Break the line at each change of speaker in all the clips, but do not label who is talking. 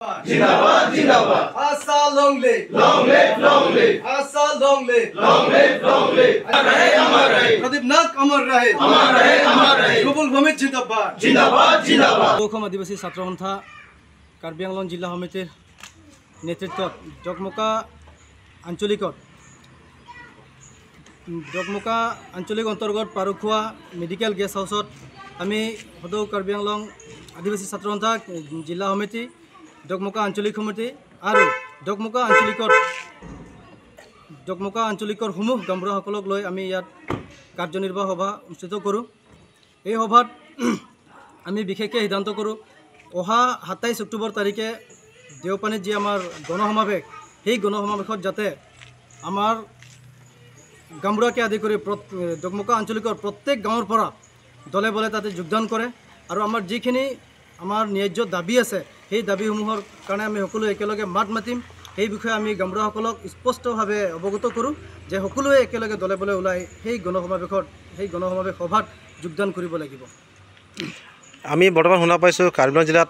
जिंदाबाद जिंदाबाद
आशा long live आशा long live
अमर रहे
प्रदीप नाथ अमर रहे रुबुल भूमित जिंदाबाद
जिंदाबाद जिंदाबाद
অসম আদিবাসী ছাত্ৰ সন্থা কাৰ্বি আংলং জিলা সমিতিৰ নেতৃত্বত জকমকা আঞ্চলিক অন্তৰ্গত পাৰুখোৱা মেডিকেল গেষ্ট হাউচত আমি সদৌ কাৰ্বি আংলং আদিবাসী ছাত্ৰ সন্থা জিলা সমিতি ডকমকা আঞ্চলিক সমিতি আৰু ডকমকা আঞ্চলিকৰ সমূহ গামবুঢ়াসকলক লৈ আমি ইয়াত কাৰ্যনিৰ্বাহ সভা অনুষ্ঠিত কৰোঁ। এই সভাত আমি বিশেষকৈ সিদ্ধান্ত কৰোঁ অহা 27 অক্টোবৰ তাৰিখে দেওপানীত যি আমাৰ গণসমাৱেশ সেই গণসমাৱেশত যাতে আমাৰ গামবুঢ়াকে আদি কৰি ডকমকা আঞ্চলিকৰ প্ৰত্যেক গাঁৱৰ পৰা দলে বলে তাতে যোগদান কৰে আৰু আমাৰ যিখিনি আমাৰ ন্যায্য দাবী আছে সেই দাবীসমূহৰ কাৰণে আমি সকলোৱে একেলগে মাত মাতিম। সেই বিষয়ে আমি গামবুঢ়াসকলক স্পষ্টভাৱে অৱগত কৰোঁ যে সকলোৱে একেলগে দলে বলে ওলাই সেই গণসমাৱেশ সভাত যোগদান কৰিব লাগিব।
আমি বৰ্তমান শুনা পাইছোঁ কাৰ্বি আংলং জিলাত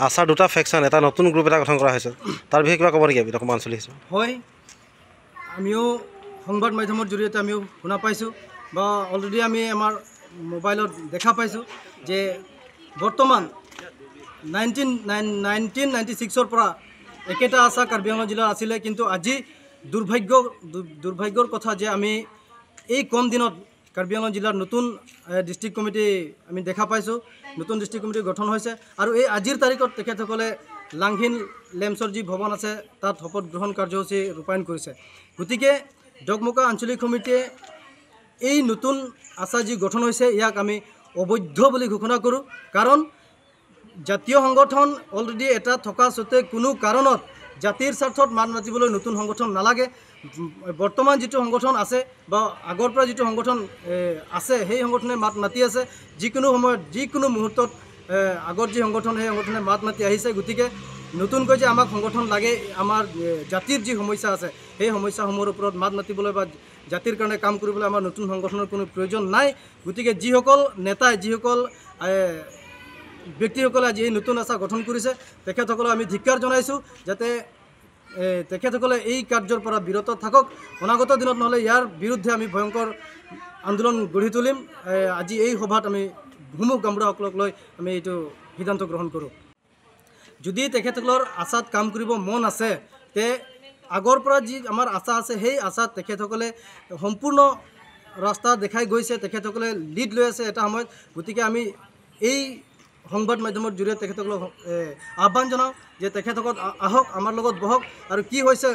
আশাৰ দুটা ফেকশ্যন এটা নতুন গ্ৰুপ এটা গঠন কৰা হৈছে, তাৰ বিষয়ে কিবা ক'ব নেকি? ডকমকা আঞ্চলিক
হয়, আমিও সংবাদ মাধ্যমৰ জৰিয়তে আমিও শুনা পাইছোঁ বা অলৰেডি আমি আমাৰ মোবাইলত দেখা পাইছোঁ যে বৰ্তমান 1996 পৰা একেটা আশা কাৰ্বি আংলং জিলাৰ আছিলে, কিন্তু আজি দুৰ্ভাগ্যৰ কথা যে আমি এই কম দিনত কাৰ্বি আংলং জিলাৰ নতুন ডিষ্ট্ৰিক্ট কমিটি আমি দেখা পাইছোঁ, নতুন ডিষ্ট্ৰিক্ট কমিটি গঠন হৈছে আৰু এই আজিৰ তাৰিখত তেখেতসকলে লাংহিন লেম্পছৰ যি ভৱন আছে তাত শপত গ্ৰহণ কাৰ্যসূচী ৰূপায়ণ কৰিছে। গতিকে ডকমকা আঞ্চলিক সমিতিয়ে এই নতুন আশা যি গঠন হৈছে ইয়াক আমি অবৈধ বুলি ঘোষণা কৰোঁ, কাৰণ জাতীয় সংগঠন অলৰেডি এটা থকা স্বত্তে কোনো কাৰণত জাতিৰ স্বাৰ্থত মাত মাতিবলৈ নতুন সংগঠন নালাগে। বৰ্তমান যিটো সংগঠন আছে বা আগৰ পৰা যিটো সংগঠন আছে সেই সংগঠনে মাত মাতি আছে, যিকোনো সময়ত যিকোনো মুহূৰ্তত আগৰ যি সংগঠন সেই সংগঠনে মাত মাতি আহিছে। গতিকে নতুনকৈ যে আমাক সংগঠন লাগে, আমাৰ জাতিৰ যি সমস্যা আছে সেই সমস্যাসমূহৰ ওপৰত মাত মাতিবলৈ বা জাতিৰ কাৰণে কাম কৰিবলৈ আমাৰ নতুন সংগঠনৰ কোনো প্ৰয়োজন নাই। গতিকে যিসকল নেতাই যিসকল ব্যক্তিসকলে আজি এই নতুন আশা গঠন কৰিছে তেখেতসকলক আমি ধিক্কাৰ জনাইছোঁ, যাতে তেখেতসকলে এই কাৰ্যৰ পৰা বিৰত থাকক। অনাগত দিনত নহ'লে ইয়াৰ বিৰুদ্ধে আমি ভয়ংকৰ আন্দোলন গঢ়ি তুলিম। আজি এই সভাত আমি সমূহ গামবুঢ়াসকলক লৈ আমি এইটো সিদ্ধান্ত গ্ৰহণ কৰোঁ। যদি তেখেতসকলৰ আশাত কাম কৰিব মন আছে তে আগৰ পৰা যি আমাৰ আশা আছে সেই আশাত তেখেতসকলে সম্পূৰ্ণ ৰাস্তা দেখাই গৈছে, তেখেতসকলে লিড লৈ আছে এটা সময়ত। গতিকে আমি এই সংবাদ মাধ্যমৰ জৰিয়তে তেখেতসকলক আহ্বান জনাওঁ যে তেখেতসকল আহক, আমাৰ লগত বহক আৰু কি হৈছে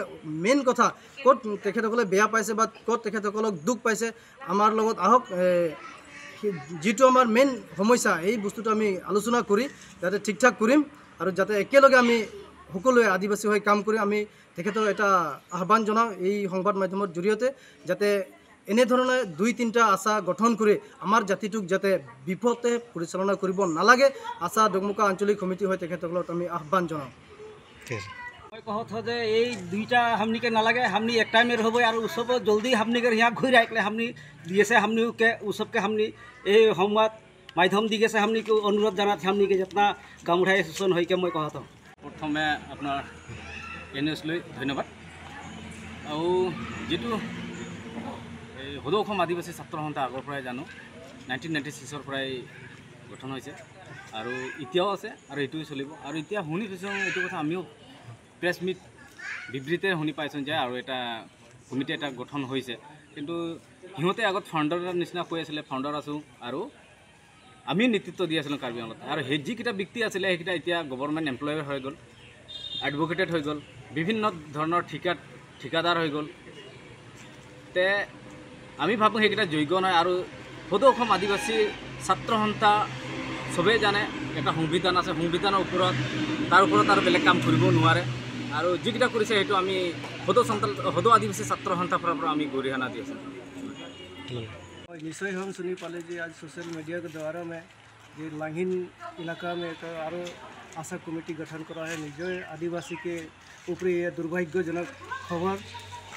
মেইন কথা, ক'ত তেখেতসকলে বেয়া পাইছে বা ক'ত তেখেতসকলক দুখ পাইছে আমাৰ লগত আহক। যিটো আমাৰ মেইন সমস্যা এই বস্তুটো আমি আলোচনা কৰি যাতে ঠিক ঠাক কৰিম আৰু যাতে একেলগে আমি সকলোৱে আদিবাসী হৈ কাম কৰি আমি তেখেতক এটা আহ্বান জনাওঁ এই সংবাদ মাধ্যমৰ জৰিয়তে, যাতে এনেধৰণে 2-3টা আশা গঠন কৰি আমাৰ জাতিটোক যাতে বিপথে পৰিচালনা কৰিব নালাগে। আশা ডকমকা আঞ্চলিক সমিতি হৈ তেখেতসকলক আমি আহ্বান জনাওঁ।
मैं कहत हो जे ये दुईटा हमनी के नालागे, हमनी एक टाइम में रहबो और उसब जल्दी हमनी के यहाँ घुर आइले हमनी दिए से हमनी के उसब के हमनी ये संवाद माध्यम दिगे से हमनी के अनुरोध जाना हमनी के जितना गामबुढ़ा एसोसिएशन हो के मैं कहत हूँ प्रथमे अपना एनएस लै धन्यवाद। और जीतु सदৌ অসম আদিবাসী ছাত্ৰ সন্থা আগৰ পৰাই জানো 1996 পৰাই গঠন হৈছে আৰু এতিয়াও আছে আৰু এইটোৱে চলিব। আৰু এতিয়া শুনি পাইছোঁ এইটো কথা আমিও প্ৰেছ মিট বিবৃতিৰে শুনি পাইছোঁ যে আৰু এটা কমিটি এটা গঠন হৈছে, কিন্তু সিহঁতে আগত ফাউণ্ডাৰৰ নিচিনা কৈ আছিলে ফাউণ্ডাৰ আছোঁ আৰু আমি নেতৃত্ব দি আছিলোঁ কাৰ্বি আংলঙত। আৰু সেই যিকেইটা ব্যক্তি আছিলে সেইকেইটা এতিয়া গভৰ্ণমেণ্ট এমপ্লয়াৰ হৈ গ'ল, এডভোকেটেড হৈ গ'ল, বিভিন্ন ধৰণৰ ঠিকাদাৰ হৈ গ'ল। তে আমি ভাবোঁ সেইকেইটা যোগ্য নহয়। আৰু সদৌ অসম আদিবাসী ছাত্ৰ সন্থা চবেই জানে এটা সংবিধান আছে, সংবিধানৰ ওপৰত তাৰ ওপৰত আৰু বেলেগ কাম কৰিব নোৱাৰে। আৰু যিকেইটা কৰিছে সেইটো আমি সদৌ আদিবাসী ছাত্ৰ সন্থাৰ পৰা আমি গৰিহণা দি আছোঁ।
निश्चय हम सुनी पाले जी आज सोशल मीडिया के द्वारा में ये लांघिन इलाका में एक और आशा कमेटी गठन करा है निजे आदिवासी के ऊपर ये दुर्भाग्यजनक खबर।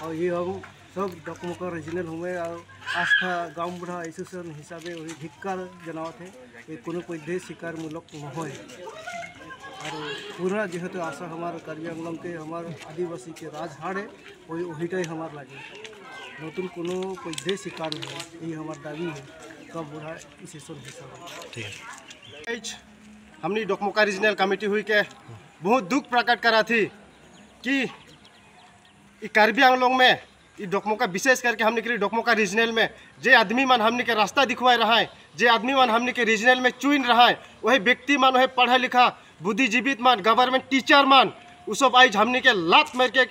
और ये हम सब डकमका रीजनल हुए और आस्था गाँव बुढ़ा एसोसिएशन हिसाब से वही धिक्कार जनावत है, ये कोनो पद्धति स्वीकारमूलक নহয়। और पूरा जेहेतु आशा हमारे कार्बी आंगलम के हमारे आदिवासी के राजहाड़ है वहीटाई हमार लगे नतून कोनो कोई शिकार नहीं है यही हमार दावी है कब बुढ़ा इस हिसाब
ठीक है
हमने डोकमोका रीजनल कमेटी हुई के बहुत दुख प्रकट करा थी कि कार्बी आंगलोंग में ये डोकमोका विशेष करके हमने के डोकमोका रीजनल में जे आदमी मन हमने के रास्ता दिखवा रहा है जे आदमी मन हमने के रीजनल में चुन रहा है वही व्यक्ति मन वही पढ़ा लिखा बुद्धिजीवित मन गवर्नमेंट टीचर मन वो सब आज हमने के लात मार के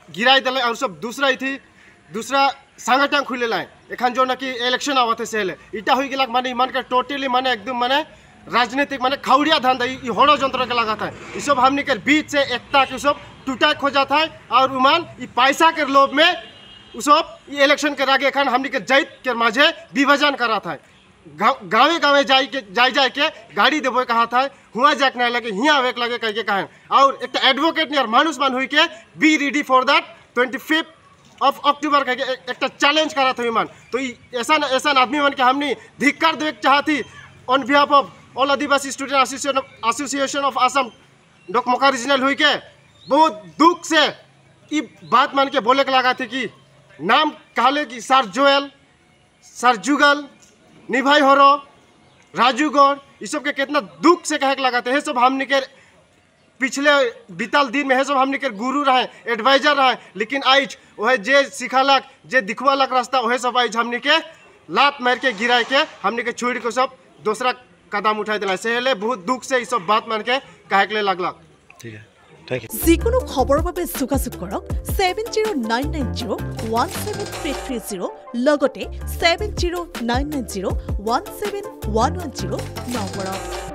गिराई दिले और सब दूसरा संगठन खुले लाए एखन जो ना कि इलेक्शन आवा थे सेले इटा हुई गला माने मन के टोटली माने एकदम माने राजनीतिक माने खाउड़िया धंधा ये होड़ो जंत्र के लगा था ये सब हमने के बीच से एकता के सब टूटा खोजा था और उमान ये पैसा के लोभ में सब ये इलेक्शन के आगे एखन हमने के जैत के माझे विभाजन करा था गाँवे गाँवे जाए के गाड़ी देवे कहा था हुआ जाके ना लगे हिया आवे लगे कह के कहा और एक एडवोकेट नियर मानुष मान हुई के be ready for that 25 of October का एक चैलेंज करा था विमान तो ऐसा आदमी मन के हमने धिक्कार देवे चाहती on behalf of all Adivasi student association of Assam Dokmoka regional हुई के बहुत दुख से ये बात मान के बोले के लगा थी कि नाम कहले कि सर जोएल सर जुगल निभाई होरो राजू गौर ये सब के कितना दुख से कहे के लगा थे सब हमने के पिछले बीतल दिन में है सब हमने के गुरु रहे एडवाइजर रहे लेकिन आज वह जे सिखालक जे दिखवालक रास्ता वह सब आज हमने के लात मार के गिराए के हमने के छोड़ के सब दूसरा कदम उठाई दिला से बहुत दुख से ये सब बात मान के कहे के लगलक
ठीक है थैंक यू
যিকোনো খবৰৰ বাবে যোগাযোগ কৰক 7099017330 লগতে 7099017110 নম্বৰত